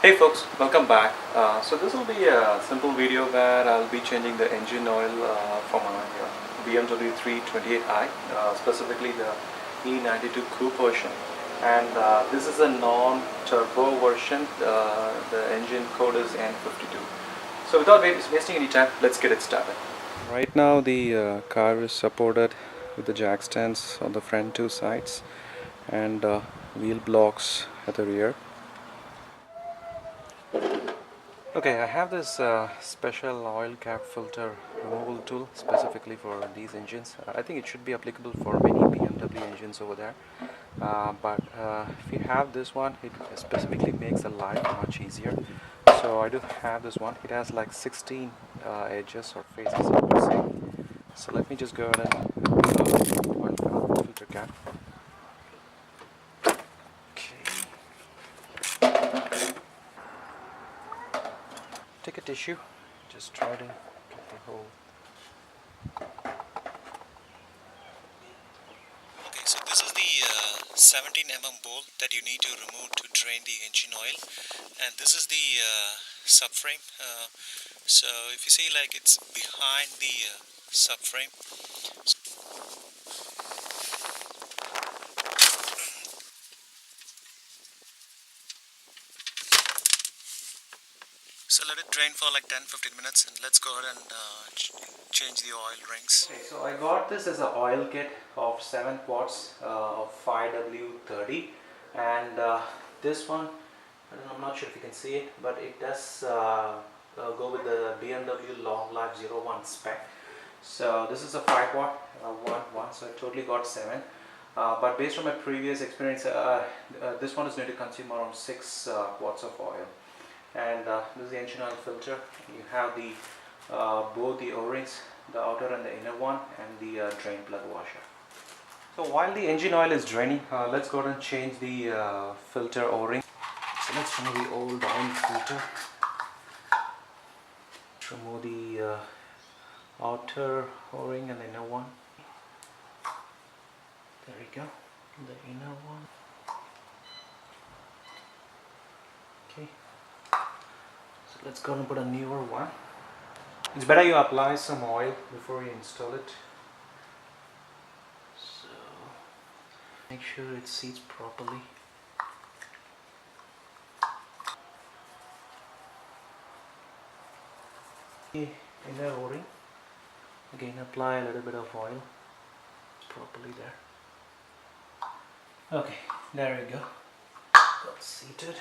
Hey folks, welcome back. So this will be a simple video where I'll be changing the engine oil for my BMW 328i, specifically the E92 Coupe version. And this is a non-turbo version. The engine code is N52. So without wasting any time, let's get it started. Right now the car is supported with the jack stands on the front two sides and wheel blocks at the rear. Okay, I have this special oil cap filter removal tool specifically for these engines. I think it should be applicable for many BMW engines over there. But if you have this one, it specifically makes the life much easier. So I do have this one. It has like 16 edges or faces, I would say. So let me just go ahead and oil filter cap. Take a tissue, just try to get the whole. Okay, so this is the 17 mm bowl that you need to remove to drain the engine oil, and this is the subframe. So if you see, like, it's behind the subframe. So let it drain for like 10-15 minutes, and let's go ahead and change the oil rings. Okay, so I got this as an oil kit of 7 quarts of 5W30, and this one, I'm not sure if you can see it, but it does go with the BMW Long Life 01 spec. So this is a 5 quart one, so I totally got 7. But based on my previous experience, this one is going to consume around 6 quarts of oil. And this is the engine oil filter. You have the both the O-rings, the outer and the inner one, and the drain plug washer. So while the engine oil is draining, let's go ahead and change the filter O-ring. So let's remove the old oil filter. Remove the outer O-ring and the inner one. There we go, the inner one. Okay. So let's go and put a newer one. It's better you apply some oil before you install it. So make sure it seats properly. Okay, inner O-ring. Again, apply a little bit of oil properly there. Okay, there we go. Got seated.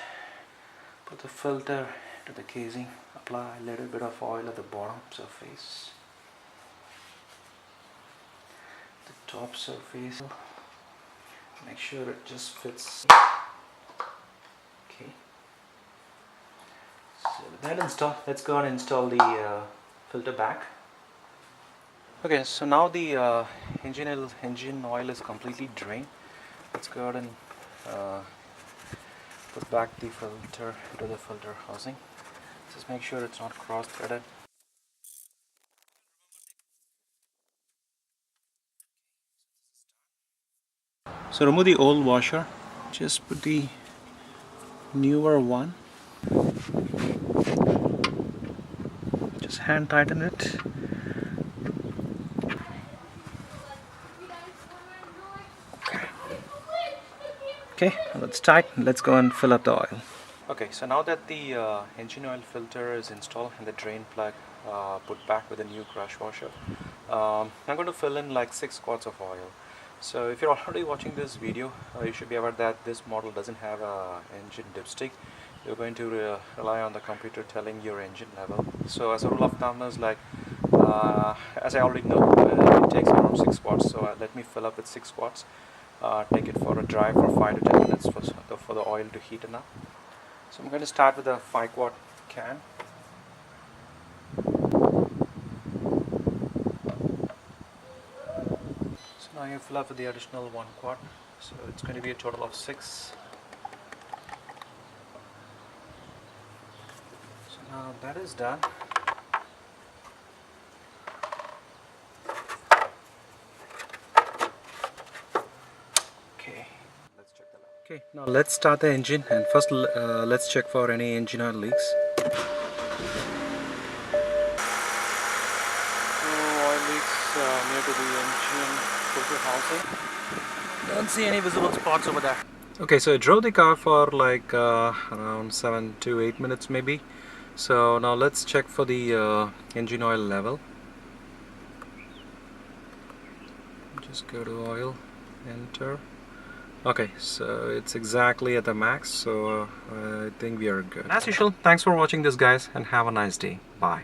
Put the filter to the casing, apply a little bit of oil at the bottom surface, the top surface, make sure it just fits. Okay, so with that installed, let's go and install the filter back. Okay, so now the engine oil is completely drained. Let's go ahead and put back the filter to the filter housing. Just make sure it's not cross-threaded. So remove the old washer. Just put the newer one. Just hand tighten it. Okay, that's tight. Let's go and fill up the oil. Okay, so now that the engine oil filter is installed and the drain plug put back with a new crush washer, I'm going to fill in like 6 quarts of oil. So if you're already watching this video, you should be aware that this model doesn't have a engine dipstick. You're going to rely on the computer telling your engine level. So as a rule of thumb is like, as I already know, it takes around 6 quarts. So let me fill up with 6 quarts. Take it for a drive for 5 to 10 minutes for the oil to heat enough. So I'm going to start with a 5 quart can. So now you fill up with the additional 1 quart. So it's going to be a total of 6. So now that is done. Okay, let's check that out. Okay, now let's start the engine, and first let's check for any engine oil leaks. So oil leaks near to the engine filter housing. Don't see any visible spots over there. Okay, so I drove the car for like around 7 to 8 minutes maybe. So now let's check for the engine oil level. Just go to oil, enter. Okay, so it's exactly at the max, so I think we are good. As usual, thanks for watching this, guys, and have a nice day. Bye.